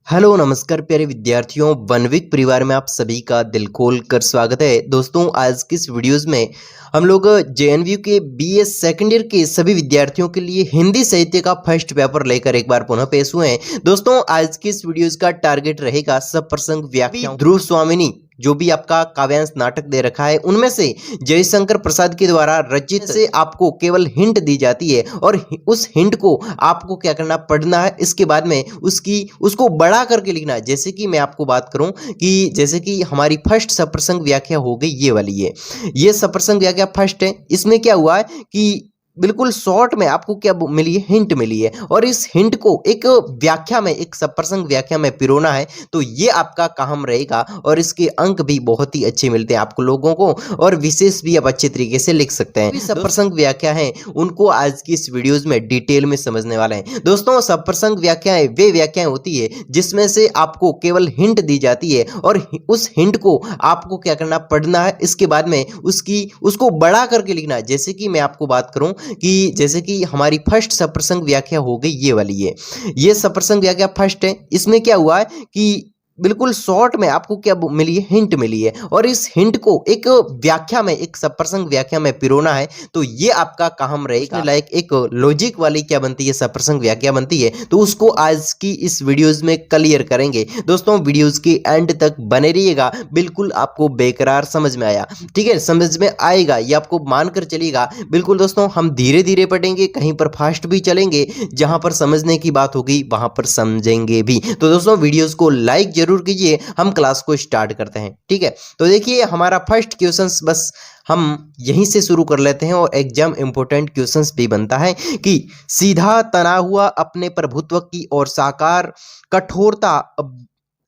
Hello नमस्कार प्यारे विद्यार्थियों, वनविक परिवार में आप सभी का दिल खोल कर स्वागत है। दोस्तों, आज की इस वीडियोस में हम लोग जेएनयू के बीए सेकंड ईयर के सभी विद्यार्थियों के लिए हिंदी साहित्य का फर्स्ट पेपर लेकर एक बार पुनः पेश हुए हैं। दोस्तों, आज की इस वीडियोस का टारगेट रहेगा सप्रसंग व्याख्यान ध्रुव स्वामिनी जो भी आपका काव्यांश नाटक दे रखा है उनमें से जयशंकर प्रसाद के द्वारा रचित से आपको केवल हिंट दी जाती है और उस हिंट को आपको क्या करना, पढ़ना है। इसके बाद में उसको बड़ा करके लिखना है। जैसे कि मैं आपको बात करूं कि जैसे कि हमारी फर्स्ट सप्रसंग व्याख्या हो गई ये वाली है। ये सप्रसंग व्याख्या फर्स्ट है। इसमें क्या हुआ है कि बिल्कुल शॉर्ट में आपको क्या मिली है, हिंट मिली है और इस हिंट को एक व्याख्या में, एक सप्रसंग व्याख्या में पिरोना है। तो ये आपका काम रहेगा और इसके अंक भी बहुत ही अच्छे मिलते हैं आपको लोगों को और विशेष भी आप अच्छे तरीके से लिख सकते हैं। सप्रसंग व्याख्या है उनको आज की इस वीडियोज में डिटेल में समझने वाले हैं। दोस्तों, सप्रसंग व्याख्याएं वे व्याख्याएं होती है जिसमें से आपको केवल हिंट दी जाती है और उस हिंट को आपको क्या करना, पढ़ना है। इसके बाद में उसको बड़ा करके लिखना है। जैसे कि मैं आपको बात करूं कि जैसे कि हमारी फर्स्ट सप्रसंग व्याख्या हो गई ये वाली है। ये सप्रसंग व्याख्या फर्स्ट है। इसमें क्या हुआ है कि बिल्कुल शॉर्ट में आपको क्या मिली है, हिंट मिली है और इस हिंट को एक व्याख्या में, एक सप्रसंग व्याख्या में पिरोना है। तो ये आपका काम रहेगा। लाइक एक लॉजिक वाली क्या बनती है, सप्रसंग व्याख्या बनती है। तो उसको आज की इस वीडियोस में क्लियर करेंगे। दोस्तों, वीडियोस के एंड तक बने रहिएगा। बिल्कुल आपको बेकरार समझ में आया, ठीक है, समझ में आएगा, ये आपको मानकर चलिएगा। बिल्कुल दोस्तों, हम धीरे धीरे पढ़ेंगे, कहीं पर फास्ट भी चलेंगे। जहां पर समझने की बात होगी वहां पर समझेंगे भी। तो दोस्तों, वीडियोस को लाइक जरूर कीजिए। हम क्लास को स्टार्ट करते हैं, ठीक है। तो देखिए, हमारा फर्स्ट क्वेश्चंस बस हम यहीं से शुरू कर लेते हैं और एग्जाम इंपॉर्टेंट क्वेश्चंस भी बनता है कि सीधा तना हुआ अपने प्रभुत्व की और साकार कठोरता,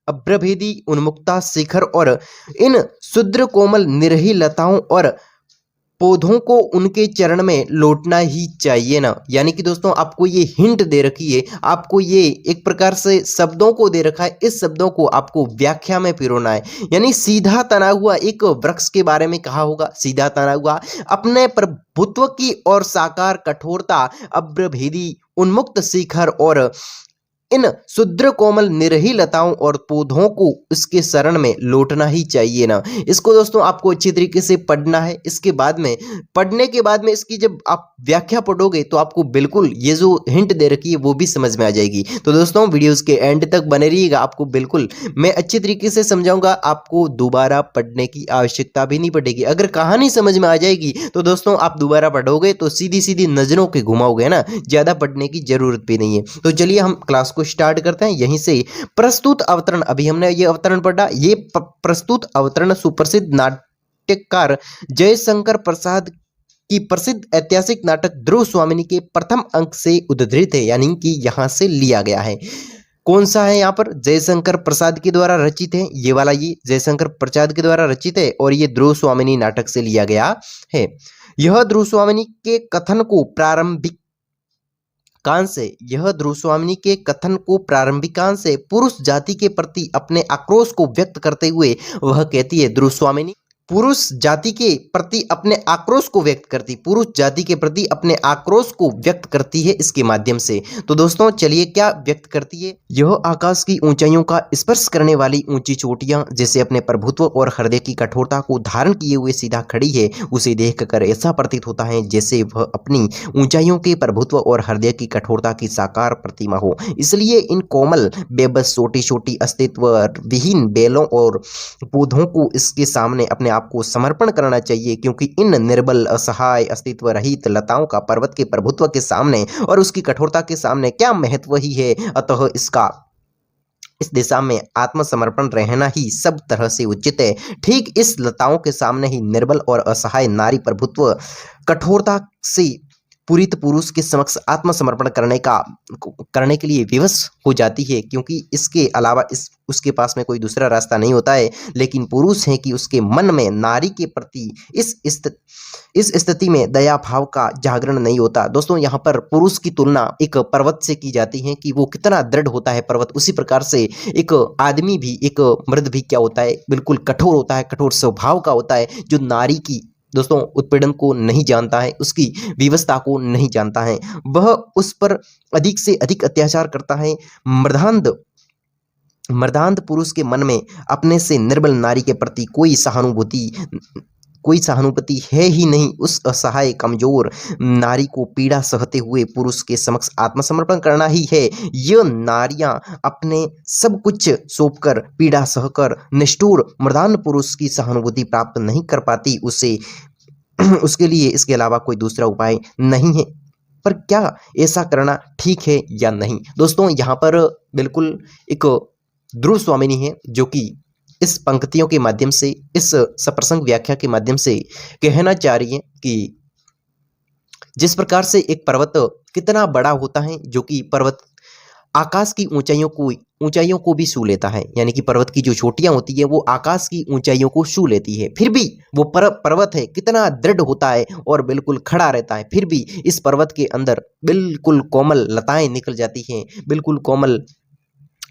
अभ्रभेदी उन्मुक्ता शिखर और इन शुद्र कोमल निरही लताओं और पौधों को उनके चरण में लौटना ही चाहिए ना। यानी कि दोस्तों, आपको ये हिंट दे रखी है, आपको ये एक प्रकार से शब्दों को दे रखा है। इस शब्दों को आपको व्याख्या में पिरोना है। यानी सीधा तना हुआ एक वृक्ष के बारे में कहा होगा, सीधा तना हुआ अपने प्रभुत्व की और साकार कठोरता, अभ्रभेदी उन्मुक्त शिखर और इन शुद्र कोमल निरही लताओं और पौधों को इसके शरण में लौटना ही चाहिए ना। इसको दोस्तों आपको अच्छी तरीके से पढ़ना है। इसके बाद में, पढ़ने के बाद में इसकी जब आप व्याख्या पढ़ोगे तो आपको बिल्कुल ये जो हिंट दे रखी है वो भी समझ में आ जाएगी। तो दोस्तों, वीडियोस के एंड तक बने रहिएगा। आपको बिल्कुल मैं अच्छी तरीके से समझाऊंगा। आपको दोबारा पढ़ने की आवश्यकता भी नहीं पड़ेगी। अगर कहानी समझ में आ जाएगी तो दोस्तों आप दोबारा पढ़ोगे तो सीधी सीधी नजरों के घुमाओगे ना, ज्यादा पढ़ने की जरूरत भी नहीं है। तो चलिए हम क्लास स्टार्ट करते हैं यहीं से। प्रस्तुत अवतरण, अभी हमने ये अवतरण पढ़ा। ये प्रस्तुत अवतरण सुप्रसिद्ध नाट्यकार जयशंकर प्रसाद की प्रसिद्ध ऐतिहासिक नाटक ध्रुव स्वामिनी के प्रथम अंक से उद्धृत है, यानी कि यहां से लिया गया है। कौन सा है यहाँ पर? जयशंकर प्रसाद के द्वारा रचित है। ये वाला ये जयशंकर प्रसाद के द्वारा रचित है और ये ध्रुव स्वामिनी नाटक से लिया गया है। यह ध्रुव स्वामिनी के कथन को प्रारंभिक कान से, यह ध्रुव स्वामिनी के कथन को प्रारंभिकांश से पुरुष जाति के प्रति अपने आक्रोश को व्यक्त करते हुए वह कहती है, ध्रुव स्वामिनी पुरुष जाति के प्रति अपने आक्रोश को व्यक्त करती, पुरुष जाति के प्रति अपने आक्रोश को व्यक्त करती है इसके माध्यम से। तो दोस्तों चलिए, क्या व्यक्त करती है? यह आकाश की ऊंचाइयों का स्पर्श करने वाली ऊंची चोटियां जैसे अपने प्रभुत्व और हृदय की कठोरता को धारण किए हुए सीधा खड़ी है, उसे देखकर ऐसा प्रतीत होता है जैसे वह अपनी ऊंचाइयों के प्रभुत्व और हृदय की कठोरता की साकार प्रतिमा हो। इसलिए इन कोमल बेबस छोटी छोटी अस्तित्व विहीन बेलों और पौधों को इसके सामने अपने आप को समर्पण करना चाहिए, क्योंकि इन निर्बल असहाय अस्तित्व रहित लताओं का पर्वत के प्रभुत्व के सामने और उसकी कठोरता के सामने क्या महत्व ही है। अतः इस दिशा में आत्मसमर्पण रहना ही सब तरह से उचित है। ठीक इस लताओं के सामने ही निर्बल और असहाय नारी प्रभुत्व कठोरता से पूरित पुरुष के समक्ष आत्मसमर्पण करने के लिए विवश हो जाती है, क्योंकि इसके अलावा उसके पास में कोई दूसरा रास्ता नहीं होता है। लेकिन पुरुष है कि उसके मन में नारी के प्रति इस स्थिति में दया भाव का जागरण नहीं होता। दोस्तों, यहाँ पर पुरुष की तुलना एक पर्वत से की जाती है कि वो कितना दृढ़ होता है पर्वत, उसी प्रकार से एक आदमी भी, एक मर्द भी क्या होता है, बिल्कुल कठोर होता है, कठोर स्वभाव का होता है, जो नारी की दोस्तों उत्पीड़न को नहीं जानता है, उसकी विवशता को नहीं जानता है, वह उस पर अधिक से अधिक अत्याचार करता है। मर्दान्ध मर्दान्ध पुरुष के मन में अपने से निर्बल नारी के प्रति कोई सहानुभूति है ही नहीं। उस असहाय कमजोर नारी को पीड़ा सहते हुए पुरुष के समक्ष आत्मसमर्पण करना ही है। ये नारियां अपने सब कुछ सौंपकर पीड़ा सहकर निष्ठुर मर्दान पुरुष की सहानुभूति प्राप्त नहीं कर पाती, उसके लिए इसके अलावा कोई दूसरा उपाय नहीं है। पर क्या ऐसा करना ठीक है या नहीं? दोस्तों, यहाँ पर बिल्कुल एक ध्रुव स्वामिनी है जो कि इस पंक्तियों के माध्यम से, इस सप्रसंग व्याख्या के माध्यम से कहना चाह रही है कि जिस प्रकार से एक पर्वत कितना बड़ा होता है, जो कि पर्वत आकाश की ऊंचाइयों को भी छू लेता है, यानी कि पर्वत की जो चोटियां होती है वो आकाश की ऊंचाइयों को छू लेती है, फिर भी वो पर्वत है कितना दृढ़ होता है और बिल्कुल खड़ा रहता है। फिर भी इस पर्वत के अंदर बिल्कुल कोमल लताएं निकल जाती हैं, बिल्कुल कोमल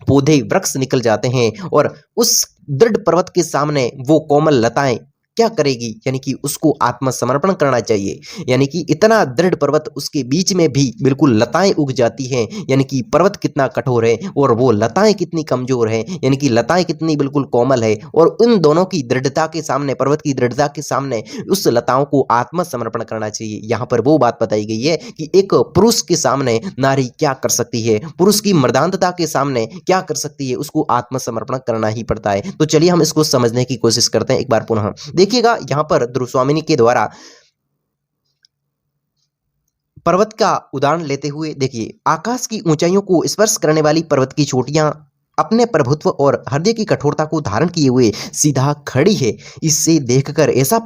पौधे वृक्ष निकल जाते हैं, और उस दृढ़ पर्वत के सामने वो कोमल लताएं क्या करेगी? यानी कि उसको आत्मसमर्पण करना चाहिए। यानी कि इतना दृढ़ पर्वत, उसके बीच में भी बिल्कुल लताएं उग जाती हैं, यानी कि पर्वत कितना कठोर है और वो लताएं कितनी कमजोर है, यानी कि लताएं कितनी बिल्कुल कोमल है। और उन दोनों की दृढ़ता के सामने, पर्वत की दृढ़ता के सामने उस लताओं को आत्मसमर्पण करना चाहिए। यहाँ पर वो बात बताई गई है कि एक पुरुष के सामने नारी क्या कर सकती है, पुरुष की मर्दानता के सामने क्या कर सकती है, उसको आत्मसमर्पण करना ही पड़ता है। तो चलिए हम इसको समझने की कोशिश करते हैं एक बार पुनः। देखिएगा, यहां पर ध्रुव स्वामिनी के द्वारा पर्वत का उदाहरण लेते हुए देखिए, आकाश की ऊंचाइयों को स्पर्श करने वाली पर्वत की चोटियां अपने प्रभुत्व और हृदय की कठोरता को धारण किए हुए सीधा खड़ी है। इससे देखकर ऐसा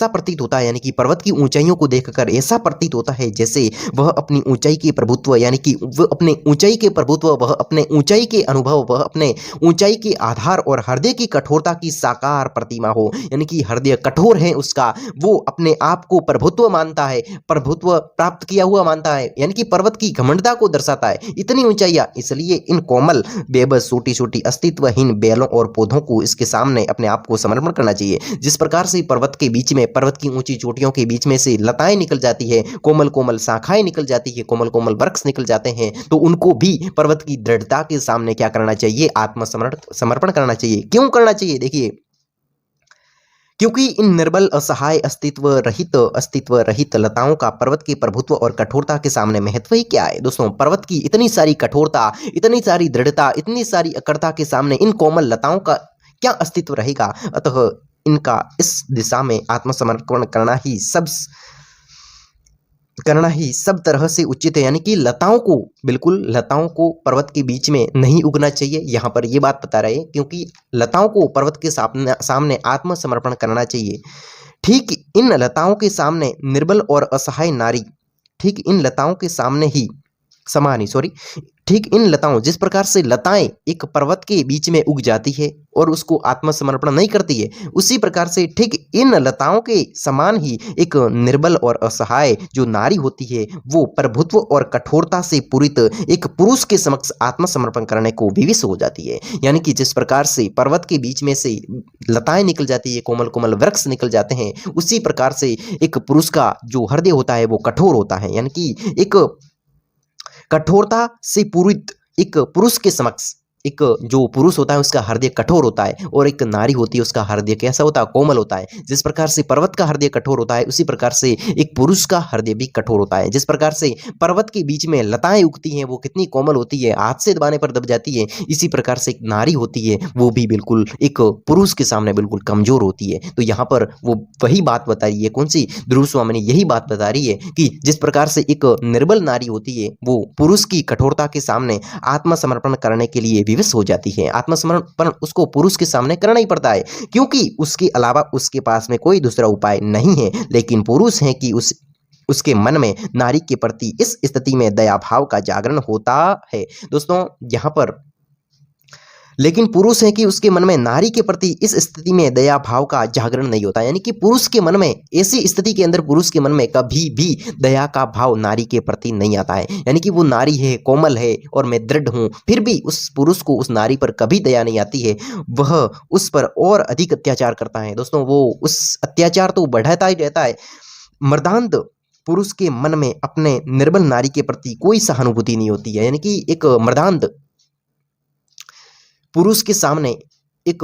प्रतीत होता है, यानी कि पर्वत की ऊंचाइयों को देखकर ऐसा प्रतीत होता है जैसे वह अपनी ऊंचाई के प्रभुत्व, यानी कि वह अपने ऊंचाई के प्रभुत्व, वह अपने ऊंचाई के अनुभव, वह अपने ऊंचाई के आधार और हृदय की कठोरता की साकार प्रतिमा हो। यानी कि हृदय कठोर है उसका, वो अपने आप को प्रभुत्व मानता है, प्रभुत्व प्राप्त किया हुआ मानता है, यानी कि पर्वत की घमंडता को दर्शाता है, इतनी ऊंचाइयां। इसलिए इन कोमल बस छोटी छोटी अस्तित्वहीन बेलों और पौधों को इसके सामने अपने आप को समर्पण करना चाहिए। जिस प्रकार से पर्वत के बीच में, पर्वत की ऊंची चोटियों के बीच में से लताएं निकल जाती है, कोमल कोमल शाखाएं निकल जाती है, कोमल कोमल वृक्ष निकल जाते हैं, तो उनको भी पर्वत की दृढ़ता के सामने क्या करना चाहिए? आत्मसमर्पण करना चाहिए। क्यों करना चाहिए? देखिए, क्योंकि इन निर्बल, असहाय, अस्तित्व रहित लताओं का पर्वत के प्रभुत्व और कठोरता के सामने महत्व ही क्या है? दोस्तों, पर्वत की इतनी सारी कठोरता, इतनी सारी दृढ़ता, इतनी सारी अकड़ता के सामने इन कोमल लताओं का क्या अस्तित्व रहेगा? अतः इनका इस दिशा में आत्मसमर्पण करना ही सब तरह से उचित है। यानी कि लताओं को पर्वत के बीच में नहीं उगना चाहिए। यहाँ पर ये बात बता रहे हैं, क्योंकि लताओं को पर्वत के सामने आत्मसमर्पण करना चाहिए। ठीक इन लताओं के सामने निर्बल और असहाय नारी, ठीक इन लताओं के सामने ही ठीक इन लताओं, जिस प्रकार से लताएं एक पर्वत के बीच में उग जाती है और उसको आत्मसमर्पण नहीं करती है, उसी प्रकार से ठीक इन लताओं के समान ही एक निर्बल और असहाय जो नारी होती है, वो प्रभुत्व और कठोरता से पूरित एक पुरुष के समक्ष आत्मसमर्पण करने को विवश हो जाती है। यानी कि जिस प्रकार से पर्वत के बीच में से लताएं निकल जाती है, कोमल कोमल वृक्ष निकल जाते हैं, उसी प्रकार से एक पुरुष का जो हृदय होता है वो कठोर होता है। यानी कि एक कठोरता से पूरित एक पुरुष के समक्ष, एक जो पुरुष होता है उसका हृदय कठोर होता है, और एक नारी होती है उसका हृदय कैसा होता है? कोमल होता है। जिस प्रकार से पर्वत का हृदय कठोर होता है, उसी प्रकार से एक पुरुष का हृदय भी कठोर होता है। जिस प्रकार से पर्वत के बीच में लताएं उगती हैं, वो कितनी कोमल होती है, हाथ से दबाने पर दब जाती है, इसी प्रकार से एक नारी होती है, वो भी बिल्कुल एक पुरुष के सामने बिल्कुल कमजोर होती है। तो यहाँ पर वो वही बात बता रही है, कौन सी? ध्रुव स्वामिनी यही बात बता रही है कि जिस प्रकार से एक निर्बल नारी होती है, वो पुरुष की कठोरता के सामने आत्मसमर्पण करने के लिए विवश हो जाती है। आत्मसमर्पण उसको पुरुष के सामने करना ही पड़ता है, क्योंकि उसके अलावा उसके पास में कोई दूसरा उपाय नहीं है। लेकिन पुरुष है कि उसके मन में नारी के प्रति इस स्थिति में दया भाव का जागरण होता है। दोस्तों, यहाँ पर लेकिन पुरुष है कि उसके मन में नारी के प्रति इस स्थिति में दया भाव का जागरण नहीं होता। यानी कि पुरुष के मन में, ऐसी स्थिति के अंदर पुरुष के मन में कभी भी दया का भाव नारी के प्रति नहीं आता है। यानी कि वो नारी है, कोमल है और मैं दृढ़ हूं, फिर भी उस पुरुष को उस नारी पर कभी दया नहीं आती है, वह उस पर और अधिक अत्याचार करता है। दोस्तों, वो उस अत्याचार तो बढ़ाता ही रहता है। मर्दान्ध पुरुष के मन में अपने निर्बल नारी के प्रति कोई सहानुभूति नहीं होती है। यानी कि एक मर्दान्ध पुरुष के सामने, एक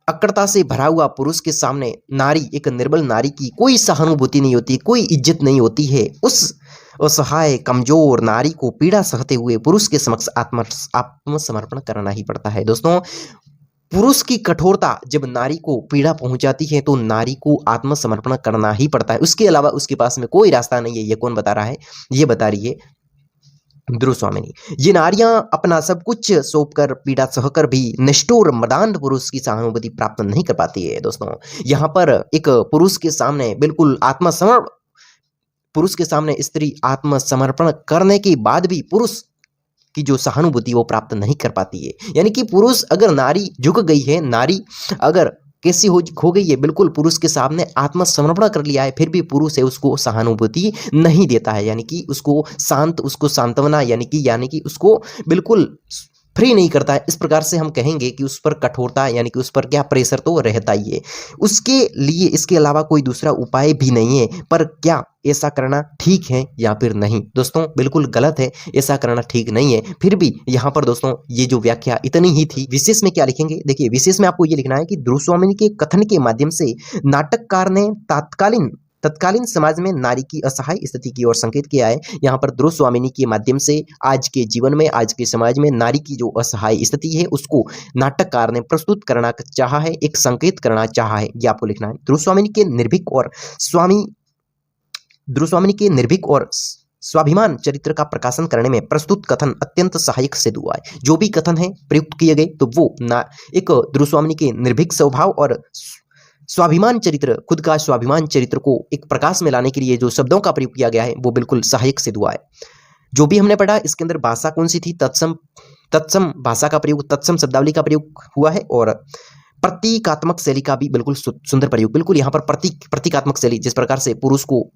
अक्कड़ता से भरा हुआ पुरुष के सामने नारी, एक निर्बल नारी की कोई सहानुभूति नहीं होती, कोई इज्जत नहीं होती है। उस असहाय कमजोर नारी को पीड़ा सहते हुए पुरुष के समक्ष आत्मसमर्पण करना ही पड़ता है। दोस्तों, पुरुष की कठोरता जब नारी को पीड़ा पहुंचाती है तो नारी को आत्मसमर्पण करना ही पड़ता है। उसके अलावा उसके पास में कोई रास्ता नहीं है। ये कौन बता रहा है? ये बता रही है ध्रुव स्वामिनी। ये नारियां अपना सब कुछ सौंप कर, पीड़ा सहकर भी निष्ठुर मर्दान पुरुष की सहानुभूति प्राप्त नहीं कर पाती है। दोस्तों, यहाँ पर एक पुरुष के सामने बिल्कुल पुरुष के सामने स्त्री आत्मसमर्पण करने के बाद भी पुरुष की जो सहानुभूति वो प्राप्त नहीं कर पाती है। यानी कि पुरुष, अगर नारी झुक गई है, नारी अगर कैसी खो गई है, बिल्कुल पुरुष के सामने आत्मसमर्पण कर लिया है, फिर भी पुरुष है उसको सहानुभूति नहीं देता है। यानी कि उसको सांत्वना, यानी कि उसको बिल्कुल फ्री नहीं करता है। इस प्रकार से हम कहेंगे कि उस पर कठोरता, यानी कि उस पर क्या प्रेशर तो रहता ही है। उसके लिए इसके अलावा कोई दूसरा उपाय भी नहीं है। पर क्या ऐसा करना ठीक है या फिर नहीं? दोस्तों, बिल्कुल गलत है, ऐसा करना ठीक नहीं है। फिर भी यहाँ पर दोस्तों ये जो व्याख्या इतनी ही थी। विशेष में क्या लिखेंगे? देखिए, विशेष में आपको ये लिखना है कि ध्रुव स्वामिनी के कथन के माध्यम से नाटककार ने तत्कालीन समाज में नारी की असहाय स्थिति की ओर संकेत किया है। यहाँ पर ध्रुव स्वामिनी के माध्यम से आज के जीवन में, आज के समाज में नारी की जो असहाय स्थिति है उसको नाटककार ने प्रस्तुत करना चाहा है, एक संकेत करना चाहा है। ये आपको लिखना है। ध्रुव स्वामिनी के निर्भीक और स्वाभिमान चरित्र का प्रकाशन करने में प्रस्तुत कथन अत्यंत सहायक सिद्ध हुआ है। जो भी कथन है प्रयुक्त किए गए तो वो एक ध्रुव स्वामिनी के निर्भीक स्वभाव और स्वाभिमान चरित्र, खुद का स्वाभिमान चरित्र को एक प्रकाश में लाने के लिए जो शब्दों का प्रयोग किया गया है वो बिल्कुल सहायक सिद्ध हुआ है। जो भी हमने पढ़ा, इसके अंदर भाषा कौन सी थी? तत्सम भाषा का प्रयोग, तत्सम शब्दावली का प्रयोग हुआ है और प्रतीकात्मक शैली का भी बिल्कुल सुंदर प्रयोग। बिल्कुल यहाँ पर प्रतीकात्मक शैली, जिस प्रकार से पुरुष को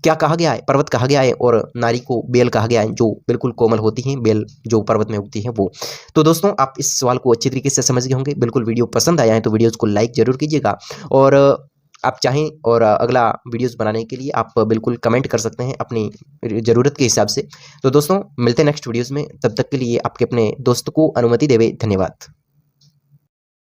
क्या कहा गया है? पर्वत कहा गया है, और नारी को बेल कहा गया है, जो बिल्कुल कोमल होती हैं, बेल जो पर्वत में उगती है वो। तो दोस्तों, आप इस सवाल को अच्छी तरीके से समझ गए होंगे। बिल्कुल वीडियो पसंद आया है तो वीडियोज़ को लाइक जरूर कीजिएगा, और आप चाहें और अगला वीडियोज़ बनाने के लिए आप बिल्कुल कमेंट कर सकते हैं अपनी ज़रूरत के हिसाब से। तो दोस्तों, मिलते हैं नेक्स्ट वीडियोज़ में। तब तक के लिए आपके अपने दोस्त को अनुमति देवे। धन्यवाद।